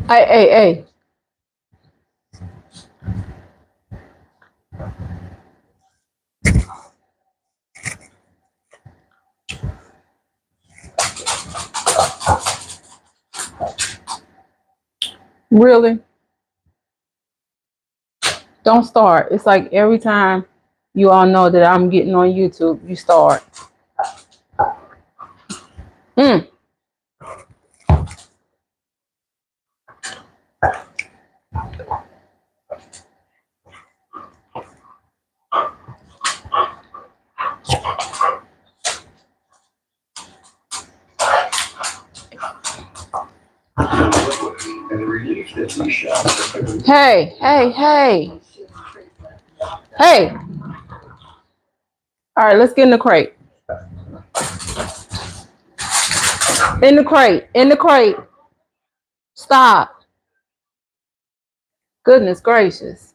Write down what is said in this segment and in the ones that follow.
Hey, hey, hey. Really? Don't start. It's like every time you all know that I'm getting on YouTube, you start. Mm. Hey, hey, hey, hey. All right, let's get in the crate. In the crate. In the crate. Stop. Goodness gracious.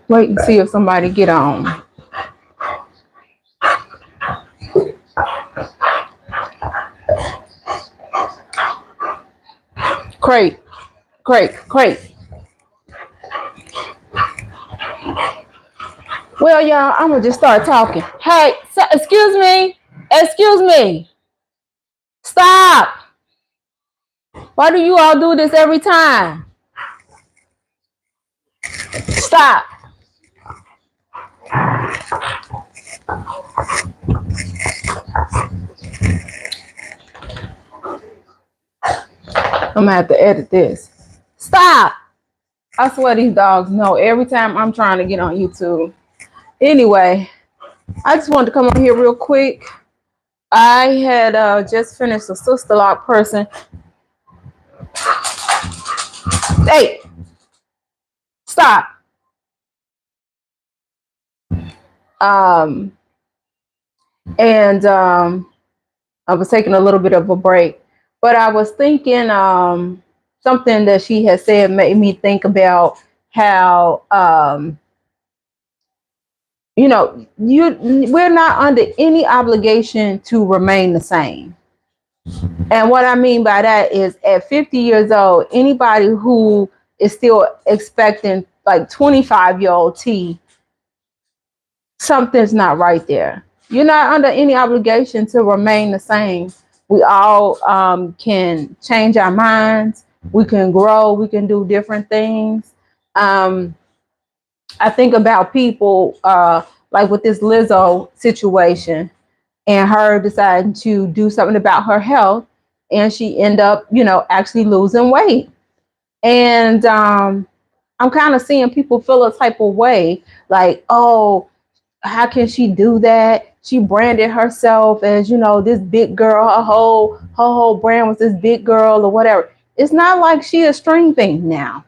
Wait and see if somebody get on. Crate. Crate. Crate. Well, y'all, I'm gonna just start talking. Hey, so, excuse me. Excuse me. Stop. Why do you all do this every time? Stop. I'm gonna have to edit this. Stop. I swear these dogs know every time I'm trying to get on YouTube. Anyway, I just wanted to come on here real quick. I had just finished a sister lock person. Hey, stop. Um, and I was taking a little bit of a break, but I was thinking something that she had said made me think about how we're not under any obligation to remain the same. And what I mean by that is at 50 years old, anybody who is still expecting like 25-year-old T, something's not right there. You're not under any obligation to remain the same. We all can change our minds. We can grow. We can do different things. Um, I think about people like with this Lizzo situation and her deciding to do something about her health, and she end up, actually losing weight. And I'm kind of seeing people feel a type of way, like, oh, how can she do that? She branded herself as, this big girl. Her whole brand was this big girl or whatever. It's not like she a string bean now.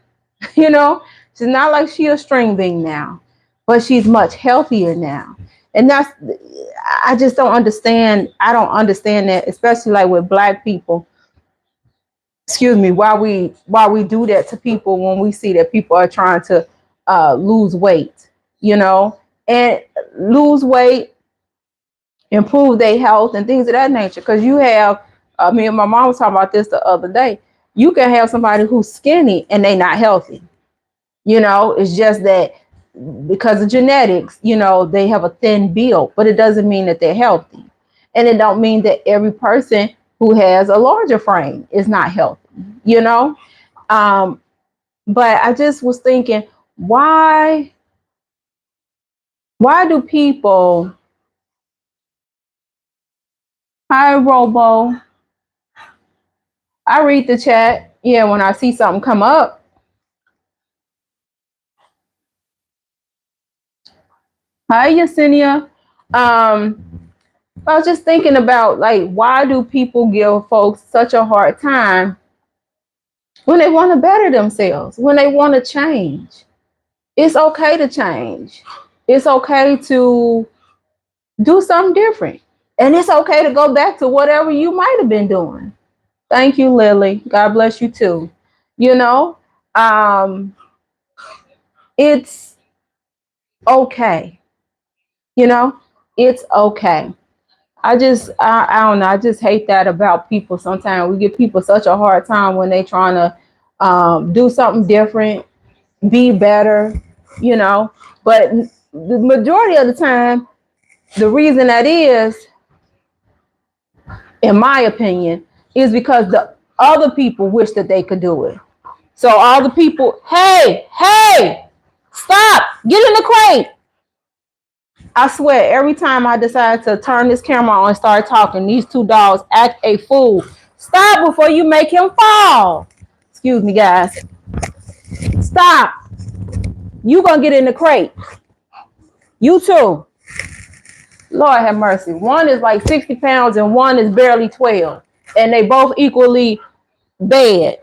you know, she's not like she a string bean now, but she's much healthier now. And I just don't understand. I don't understand that, especially like with black people. Excuse me, why we do that to people when we see that people are trying to lose weight, you know, and lose weight, improve their health and things of that nature. Because you have, me and my mom was talking about this the other day. You can have somebody who's skinny and they not healthy. It's just that because of genetics, they have a thin build, but it doesn't mean that they're healthy. And it don't mean that every person who has a larger frame is not healthy, you know? Um, but I just was thinking, why do people, hi Robo, I read the chat. Yeah, when I see something come up. Hi Yesenia. Um, I was just thinking about, like, why do people give folks such a hard time when they want to better themselves, when they want to change? It's okay to change. It's okay to do something different. And it's okay to go back to whatever you might have been doing. Thank you, Lily. God bless you too. You know, um, it's okay. You know, it's okay. I don't know. I just hate that about people. Sometimes we give people such a hard time when they trying to do something different, be better, you know. But the majority of the time, the reason that is, in my opinion, is because the other people wish that they could do it. So all the people, hey, stop, get in the crate. I swear, every time I decide to turn this camera on and start talking, these two dogs act a fool. Stop before you make him fall. Excuse me, guys. Stop. You gonna get in the crate. You too. Lord have mercy. One is like 60 pounds and one is barely 12. And they both equally bad.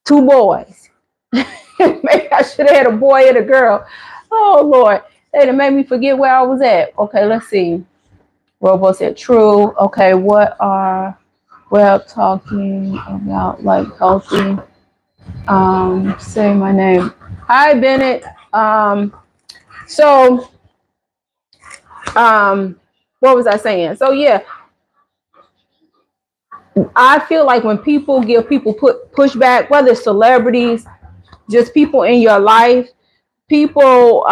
Two boys. Maybe I should have had a boy and a girl. Oh Lord. They done made me forget where I was at. Okay, let's see. Robo said true. Okay, what are well talking about like healthy? Say my name. Hi Bennett. So what was I saying? So yeah, I feel like when people give people put pushback, whether it's celebrities, just people in your life, people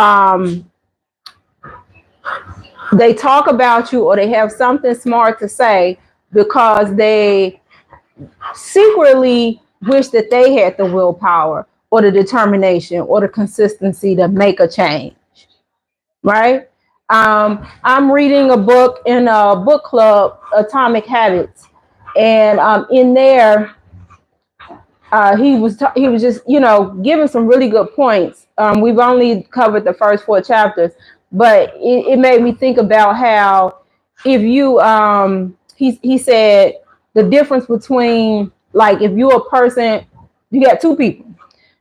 they talk about you or they have something smart to say because they secretly wish that they had the willpower or the determination or the consistency to make a change, right? I'm reading a book in a book club, Atomic Habits, and in there, he was just giving some really good points. We've only covered the first four chapters, but it made me think about how if you he said the difference between like if you're a person, you got two people,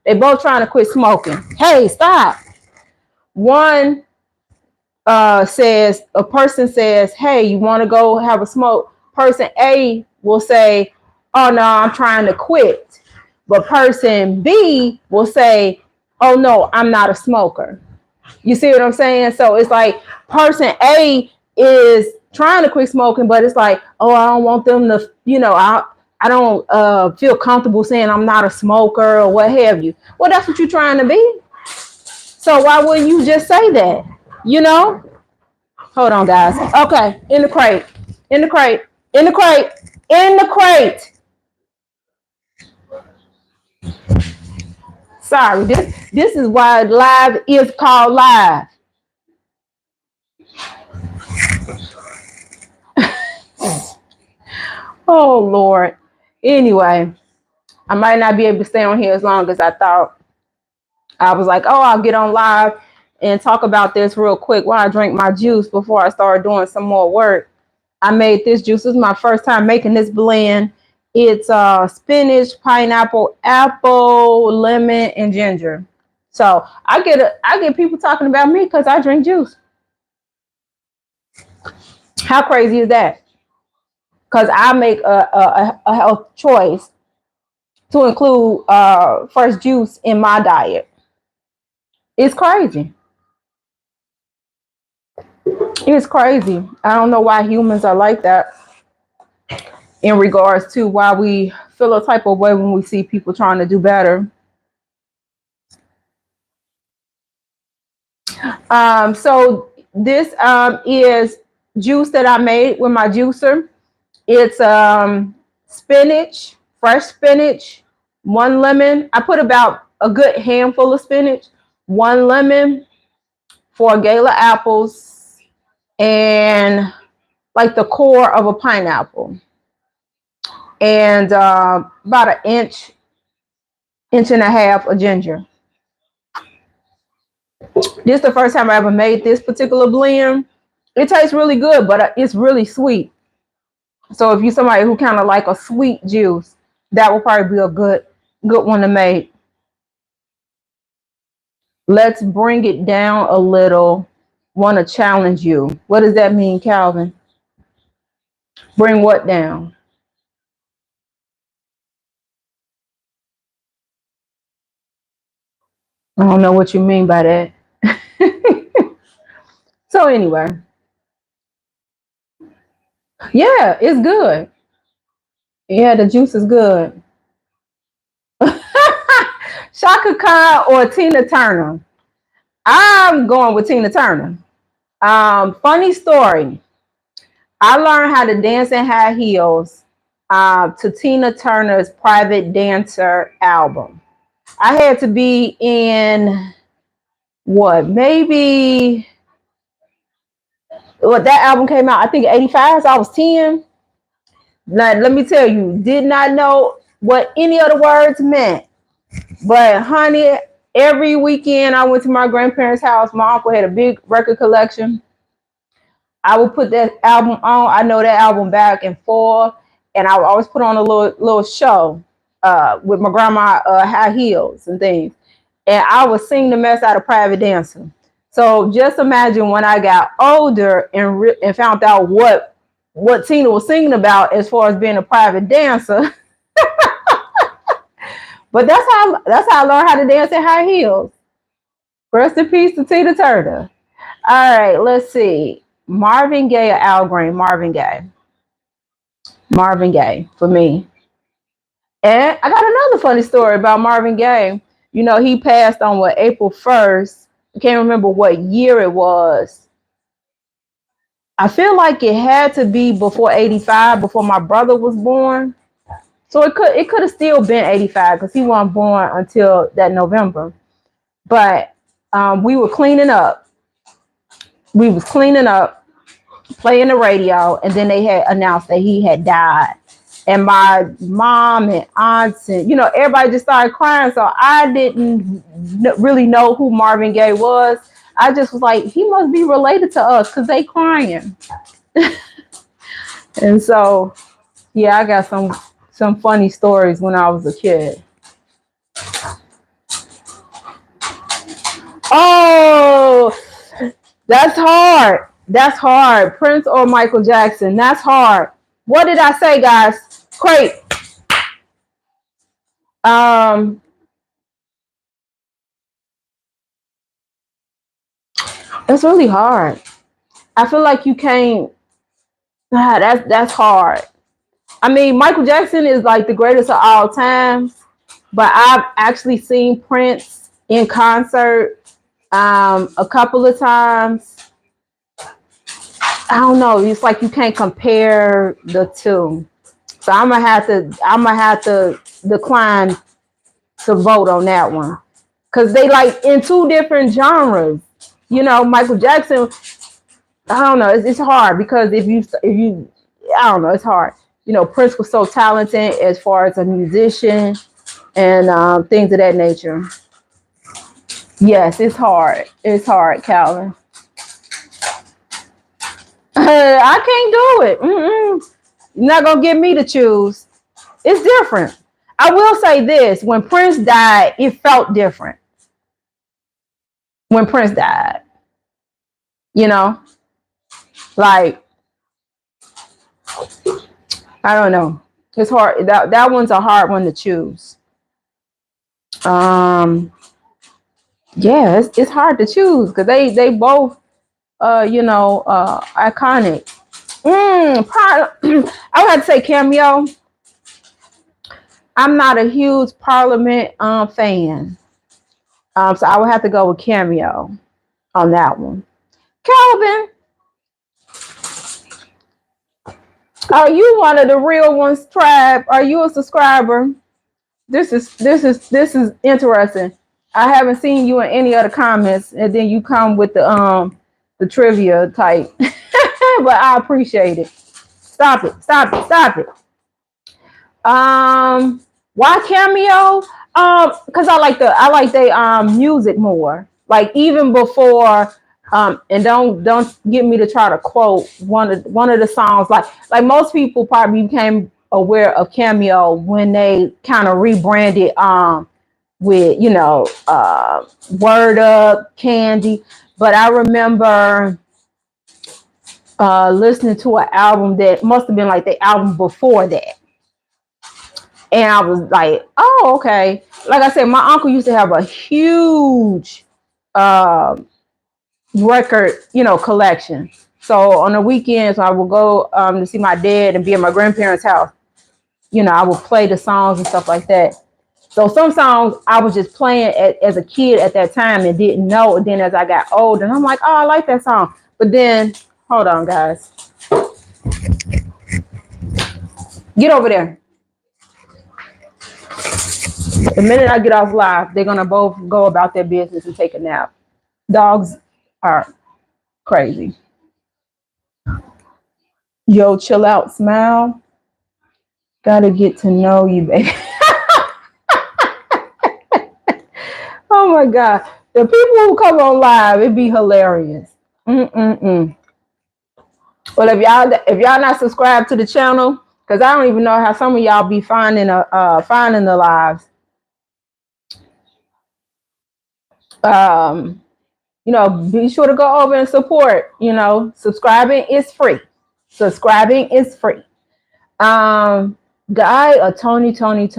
they both trying to quit smoking. Hey, stop. One says a person says, hey, you want to go have a smoke? Person A will say, oh no, I'm trying to quit. But person B will say, oh no, I'm not a smoker. You see what I'm saying? So it's like person A is trying to quit smoking, but it's like, oh, I don't want them to, I don't feel comfortable saying I'm not a smoker or what have you. Well, that's what you're trying to be. So why wouldn't you just say that? You know? Hold on, guys. Okay, in the crate. In the crate. In the crate. In the crate. Sorry, this is why live is called live. Oh Lord. Anyway, I might not be able to stay on here as long as I thought. I was like, oh, I'll get on live and talk about this real quick while I drink my juice before I start doing some more work. I made this juice. This is my first time making this blend. It's spinach, pineapple, apple, lemon, and ginger. So I get people talking about me because I drink juice. How crazy is that? Because I make a health choice to include fresh juice in my diet. It's crazy. It's crazy. I don't know why humans are like that in regards to why we feel a type of way when we see people trying to do better. So this is juice that I made with my juicer. It's spinach, fresh spinach, one lemon. I put about a good handful of spinach, one lemon, four gala apples, and like the core of a pineapple, and about an inch and a half of ginger. This is the first time I ever made this particular blend. It tastes really good, but it's really sweet. So if you're somebody who kind of like a sweet juice, that will probably be a good one to make. Let's bring it down a little. Want to challenge you. What does that mean, Calvin? Bring what down? I don't know what you mean by that. So anyway, Yeah, it's good. Yeah, the juice is good. Shaka Khan or Tina Turner? I'm going with Tina Turner. Funny story. I learned how to dance in high heels to Tina Turner's Private Dancer album. I had to be in what, maybe what that album came out, I think 85, so I was 10. Now, let me tell you, did not know what any of the words meant. But honey, every weekend I went to my grandparents' house. My uncle had a big record collection. I would put that album on. I know that album back and forth, and I would always put on a little show with my grandma, high heels and things, and I would sing the mess out of Private Dancer. So just imagine when I got older and found out what Tina was singing about as far as being a private dancer. But that's how I learned how to dance in high heels. Rest in peace to Tina Turner. All right, let's see. Marvin Gaye or Al Green? Marvin Gaye. Marvin Gaye for me. And I got another funny story about Marvin Gaye. You know, he passed on what, April 1st. I can't remember what year it was. I feel like it had to be before 85, before my brother was born. So it could have still been 85 because he wasn't born until that November. But we were cleaning up. We was cleaning up, playing the radio, and then they had announced that he had died. And my mom and aunts and everybody just started crying. So I didn't really know who Marvin Gaye was. I just was like, he must be related to us because they crying. And so yeah, I got some funny stories when I was a kid. Oh, that's hard. That's hard. Prince or Michael Jackson? That's hard. What did I say, guys? Great. Um, it's really hard. I feel like you can't. That's hard. I mean, Michael Jackson is like the greatest of all times, but I've actually seen Prince in concert a couple of times. I don't know. It's like you can't compare the two. So I'm gonna have to decline to vote on that one because they like in two different genres. Michael Jackson. I don't know. It's hard because if you I don't know. It's hard. Prince was so talented as far as a musician and things of that nature. Yes, it's hard. It's hard, Calvin. I can't do it. Mm-mm. You're not gonna get me to choose. It's different. I will say this: when Prince died, it felt different. When Prince died, you know, like I don't know. It's hard. That one's a hard one to choose. Um, yeah, it's hard to choose because they both iconic. I would have to say Cameo. I'm not a huge Parliament fan. So I would have to go with Cameo on that one. Calvin, are you one of the real ones, Tribe? Are you a subscriber? This is interesting. I haven't seen you in any other comments, and then you come with the trivia type. But I appreciate it. Stop it! Stop it! Stop it! Why Cameo? Because I like they music more. Like even before, and don't get me to try to quote one of the songs. Like most people probably became aware of Cameo when they kind of rebranded with Word Up, Candy. But I remember listening to an album that must have been like the album before that. And I was like, oh, okay. Like I said, my uncle used to have a huge uh, record, collection. So on the weekends, I will go to see my dad and be at my grandparents' house. You know, I would play the songs and stuff like that. So some songs I was just playing as a kid at that time and didn't know. And then as I got old, and I'm like, oh, I like that song. But then, hold on, guys. Get over there. The minute I get off live, they're going to both go about their business and take a nap. Dogs are crazy. Yo, chill out, smile. Gotta get to know you, baby. Oh my God. The people who come on live, it'd be hilarious. Mm-mm-mm. Well, if y'all not subscribed to the channel, because I don't even know how some of y'all be finding the lives. You know, be sure to go over and support. You know, subscribing is free. Subscribing is free. Guy or Tony. Tony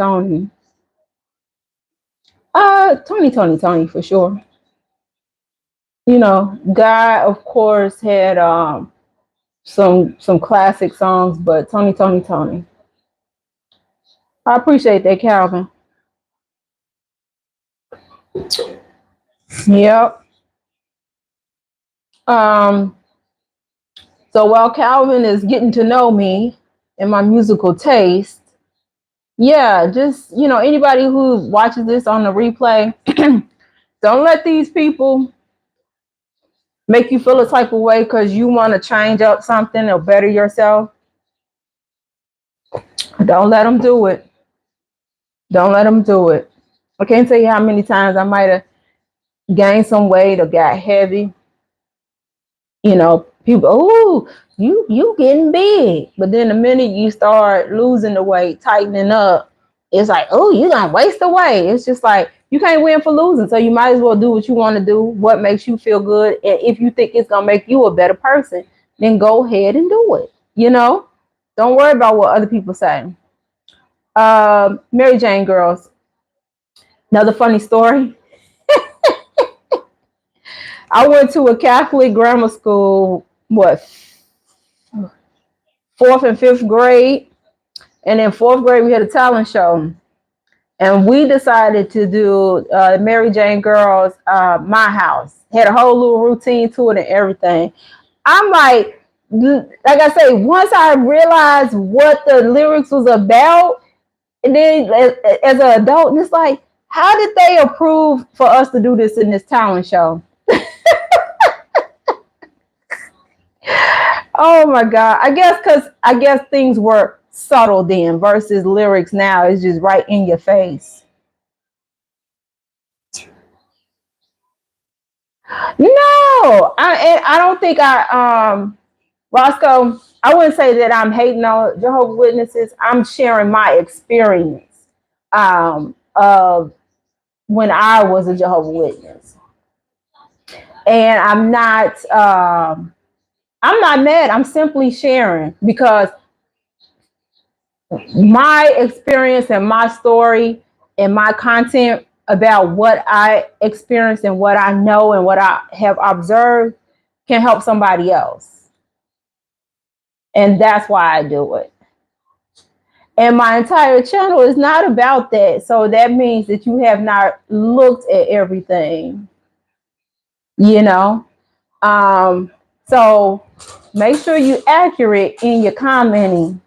for sure. You know, Guy of course had some classic songs, but Tony. I appreciate that, Calvin. Yep. So while Calvin is getting to know me and my musical taste, yeah, just, you know, anybody who watches this on the replay, don't let these people make you feel a type of way because you want to change up something or better yourself. Don't let them do it. Don't let them do it. I can't tell you how many times I might have gained some weight or got heavy. You know, people, oh, you getting big. But then the minute you start losing the weight, tightening up, it's like, oh, you gonna waste away. It's just like you can't win for losing. So you might as well do what you want to do, what makes you feel good. And if you think it's gonna make you a better person, then go ahead and do it. You know, don't worry about what other people say. Mary Jane girls. Another funny story. I went to a Catholic grammar school, what, 4th and 5th grade. And in 4th grade, we had a talent show. And we decided to do Mary Jane Girls, My House. Had a whole little routine to it and everything. I'm like I say, once I realized what the lyrics was about, and then as an adult, and it's like, how did they approve for us to do this in this talent show? Oh my God. I guess things were subtle then versus lyrics now is just right in your face. No, I don't think Roscoe, I wouldn't say that I'm hating on Jehovah's Witnesses. I'm sharing my experience of when I was a Jehovah's Witness. And I'm not mad. I'm simply sharing because my experience and my story and my content about what I experienced and what I know and what I have observed can help somebody else. And that's why I do it. And my entire channel is not about that. So that means that you have not looked at everything, you know? So make sure you're accurate in your commenting,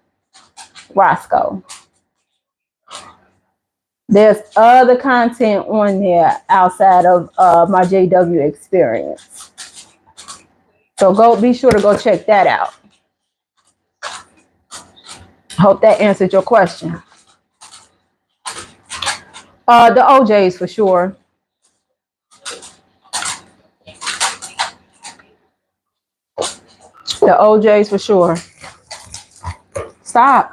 Roscoe. There's other content on there outside of my JW experience. So be sure to go check that out. Hope that answered your question. The OJs for sure. The OJs for sure. Stop.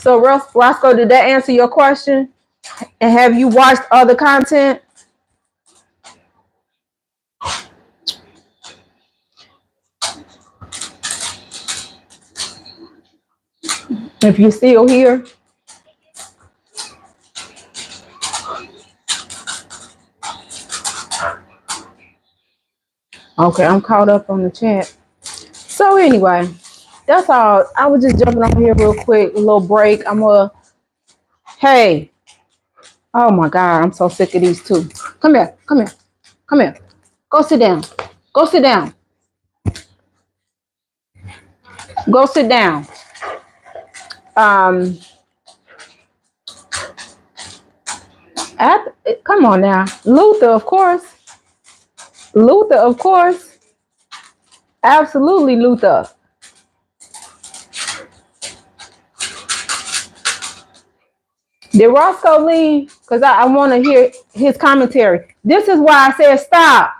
So Roscoe, did that answer your question? And have you watched other content? If you're still here. Okay, I'm caught up on the chat. So anyway, that's all. I was just jumping on here real quick, a little break. Hey, oh my God, I'm so sick of these two. Come here, come here, come here. Go sit down. Go sit down. Go sit down. Um, Come on now, Luther, of course. Luther, of course. Absolutely, Luther. Did Roscoe leave? Because I want to hear his commentary. This is why I said stop.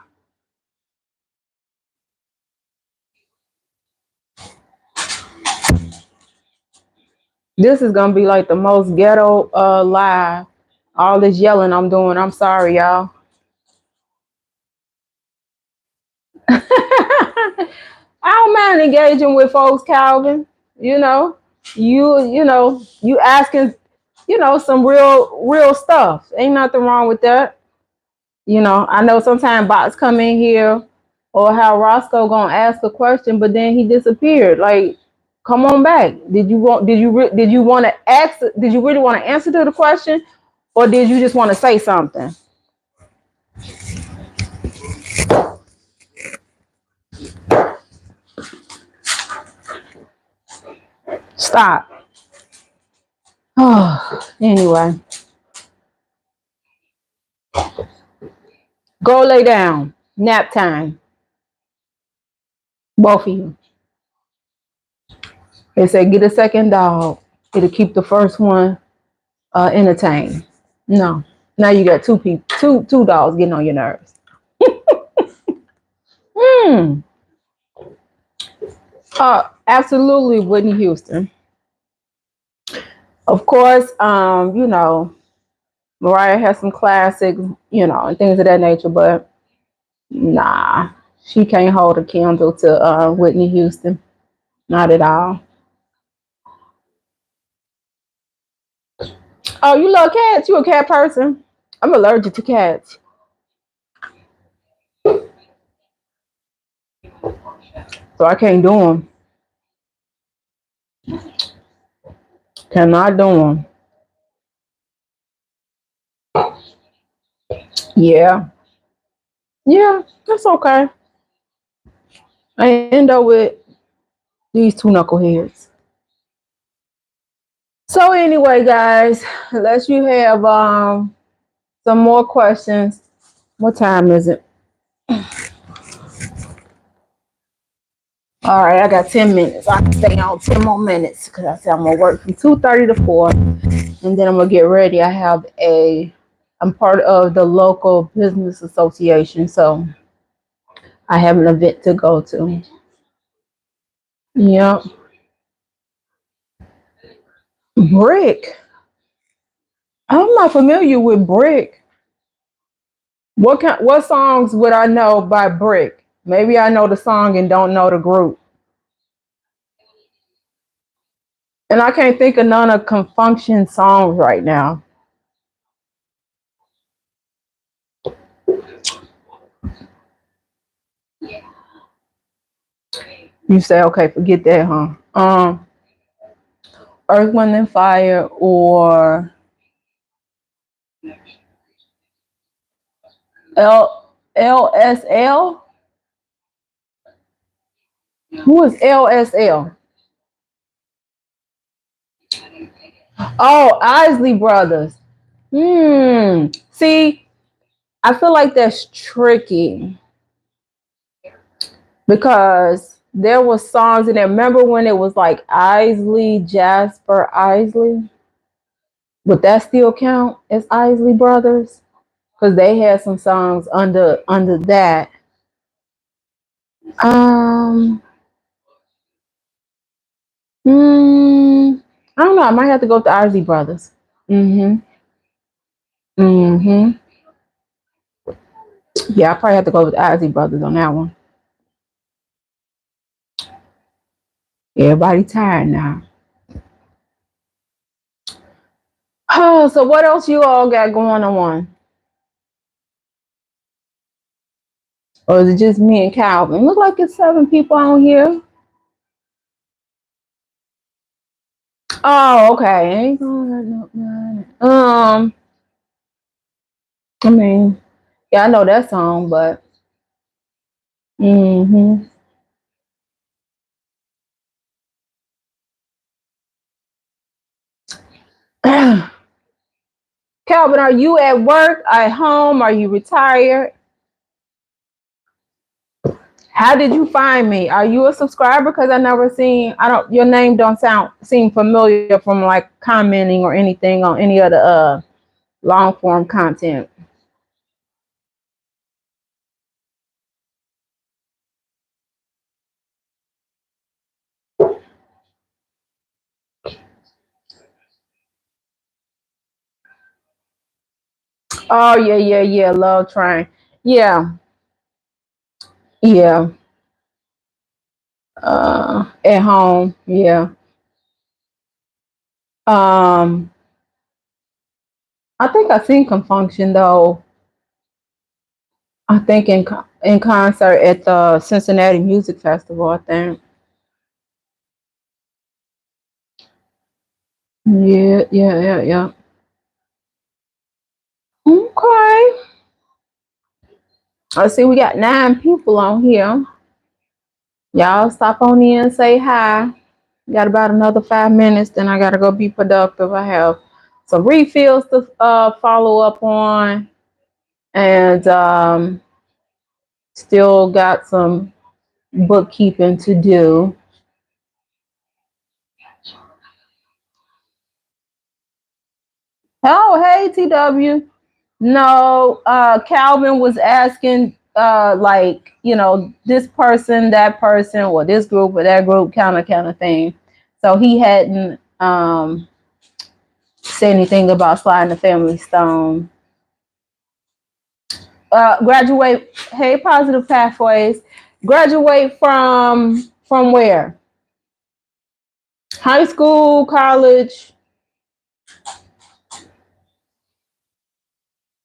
This is gonna be like the most ghetto live. All this yelling I'm doing. I'm sorry, y'all. I don't mind engaging with folks, Calvin. You know, you asking, some real stuff. Ain't nothing wrong with that. I know sometimes bots come in here or how Roscoe gonna ask a question, but then he disappeared. Like, come on back. Did you want to ask? Did you really want to answer to the question, or did you just want to say something? Stop. Oh, anyway, go lay down. Nap time. Both of you. They say get a second dog. It'll keep the first one entertained. No. Now you got two dogs getting on your nerves. Hmm. Absolutely, Whitney Houston. Of course, Mariah has some classics, and things of that nature, but nah, she can't hold a candle to Whitney Houston. Not at all. Oh, you love cats? You a cat person? I'm allergic to cats, so I can't do them. Cannot do them. Yeah, yeah, that's okay. I end up with these two knuckleheads. So anyway, guys, unless you have some more questions, what time is it? All right, I got 10 minutes. I can stay on 10 more minutes because I said I'm gonna work from 2:30 to 4, and then I'm gonna get ready. I'm part of the local business association, so I have an event to go to. Yep. Brick. I'm not familiar with Brick. What songs would I know by Brick? Maybe I know the song and don't know the group. And I can't think of none of Confunction songs right now. You say, okay, forget that, huh? Earth, Wind, and Fire or LSL? Who is LSL? Oh, Isley Brothers. See, I feel like that's tricky because there was songs in there. Remember when it was like Isley, Jasper, Isley? Would that still count as Isley Brothers? Because they had some songs under that. Um, I don't know. I might have to go with the Isley Brothers. Mm-hmm. Mm-hmm. Yeah, I probably have to go with the Isley Brothers on that one. Everybody tired now. Oh, so what else you all got going on? Or is it just me and Calvin? Look like it's 7 people on here. Oh, okay. Ain't gonna let nobody. I mean, yeah, I know that song, but mm-hmm. Calvin, are you at work? At home? Are you retired? How did you find me? Are you a subscriber? Because I never seen. I don't. Your name don't seem familiar from like commenting or anything on any of the long form content. Oh yeah, yeah, yeah. Love Train. Yeah, yeah. At home. Yeah. Um, I think I seen Confunction though. I think in concert at the Cincinnati Music Festival. I think. Yeah, yeah, yeah, yeah. Okay. I see we got 9 people on here. Y'all stop on in and say hi. Got about another 5 minutes, then I gotta go be productive. I have some refills to follow up on, and still got some bookkeeping to do. Oh, hey, TW. No, Calvin was asking, like, this person, that person, or this group or that group, kind of thing. So he hadn't said anything about sliding the family stone. Graduate. Hey, positive pathways. Graduate from where? High school, college,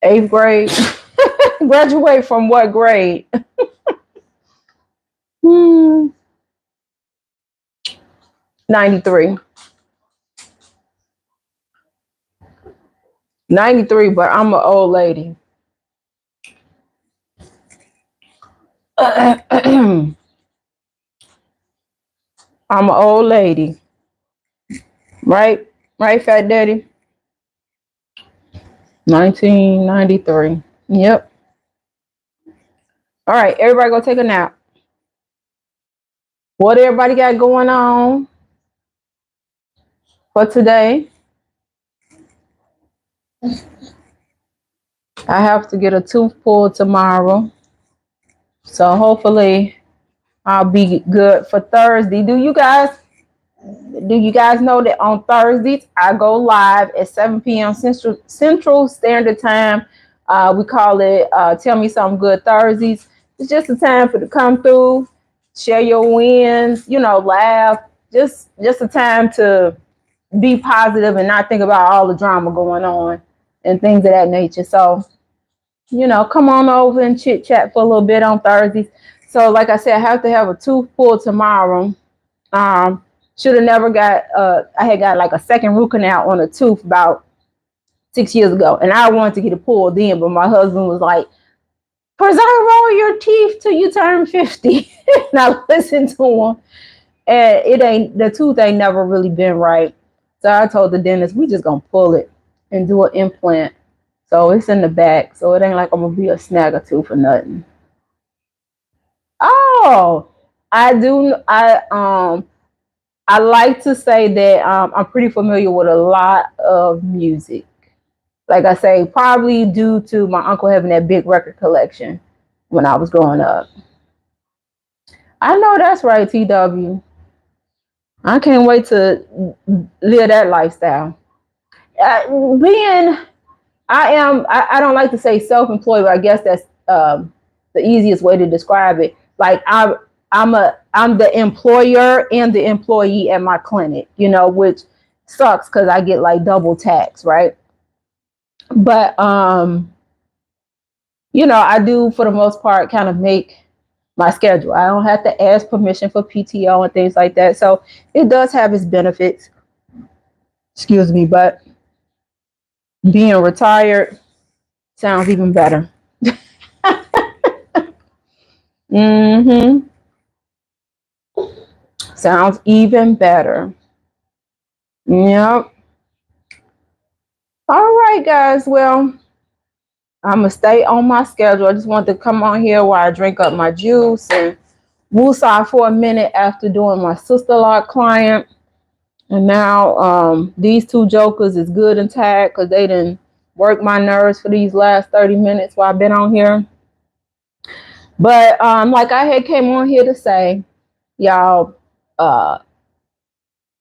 8th grade. Graduate from what grade? Hmm, 93. 93, but I'm an old lady. I'm an old lady. Right? Right, Fat Daddy? 1993. Yep. All right, everybody go take a nap. What everybody got going on for today? I have to get a tooth pulled tomorrow. So hopefully I'll be good for Thursday. Do you guys know that on Thursdays I go live at 7 p.m. Central Standard Time? We call it Tell Me Something Good Thursdays. It's just a time for to come through, share your wins, laugh. Just a time to be positive and not think about all the drama going on and things of that nature. So, come on over and chit chat for a little bit on Thursdays. So, like I said, I have to have a tooth pulled tomorrow. Um, should have never got. I had got like a second root canal on a tooth about 6 years ago, and I wanted to get it pulled then, but my husband was like, "Preserve all your teeth till you turn 50." And I listened to him, and the tooth ain't never really been right. So I told the dentist, we just gonna pull it and do an implant. So it's in the back, so it ain't like I'm gonna be a snagger tooth or nothing. Oh, I do. I like to say that I'm pretty familiar with a lot of music. Like I say, probably due to my uncle having that big record collection when I was growing up. I know that's right, TW. I can't wait to live that lifestyle. Being, I don't like to say self-employed, but I guess that's the easiest way to describe it. Like I'm the employer and the employee at my clinic, which sucks because I get like double tax, right? But I do for the most part kind of make my schedule. I don't have to ask permission for PTO and things like that. So it does have its benefits. Excuse me, but being retired sounds even better. Mm-hmm. Sounds even better. Yep. All right, guys. Well, I'm gonna stay on my schedule. I just want to come on here while I drink up my juice and woosah for a minute after doing my sister-in-law client. And now these two jokers is good and tired because they didn't work my nerves for these last 30 minutes while I've been on here. But like I had came on here to say, y'all, uh,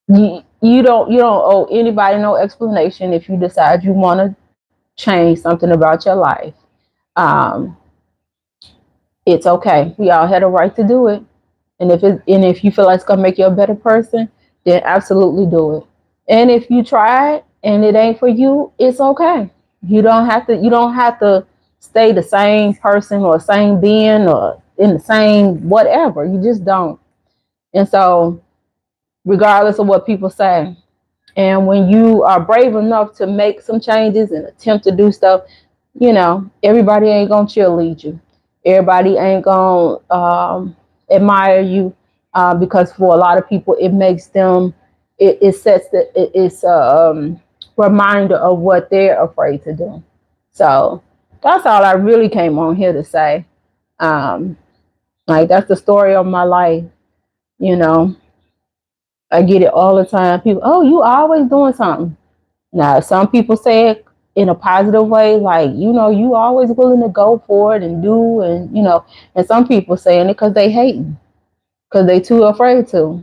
you don't owe anybody no explanation if you decide you want to change something about your life. Um, it's okay. We all had a right to do it. And if you feel like it's gonna make you a better person, then absolutely do it. And if you try it and it ain't for you, it's okay. You don't have to stay the same person or same being or in the same whatever. You just don't. And so regardless of what people say, and when you are brave enough to make some changes and attempt to do stuff, everybody ain't gonna cheerlead you. Everybody ain't gonna admire you because for a lot of people, it makes them. It sets it's a reminder of what they're afraid to do. So that's all I really came on here to say. Um, like that's the story of my life. You know, I get it all the time. People, oh, you always doing something. Now, some people say it in a positive way, like, you always willing to go for it and do, and some people saying it because they hating, because they too afraid to.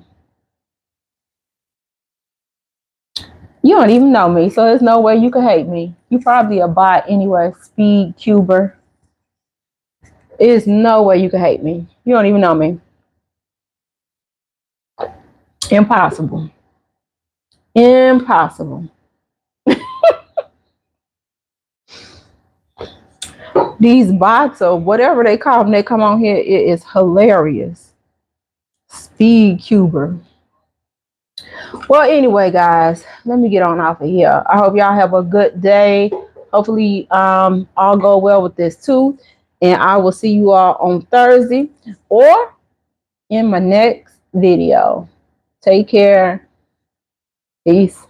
You don't even know me, so there's no way you could hate me. You probably a bot anyway, speed cuber. There's no way you could hate me. You don't even know me. Impossible. Impossible. These bots or whatever they call them, they come on here, it is hilarious. Speed cuber. Well, anyway, guys, let me get on off of here. I hope y'all have a good day. Hopefully, all go well with this too. And I will see you all on Thursday or in my next video. Take care. Peace.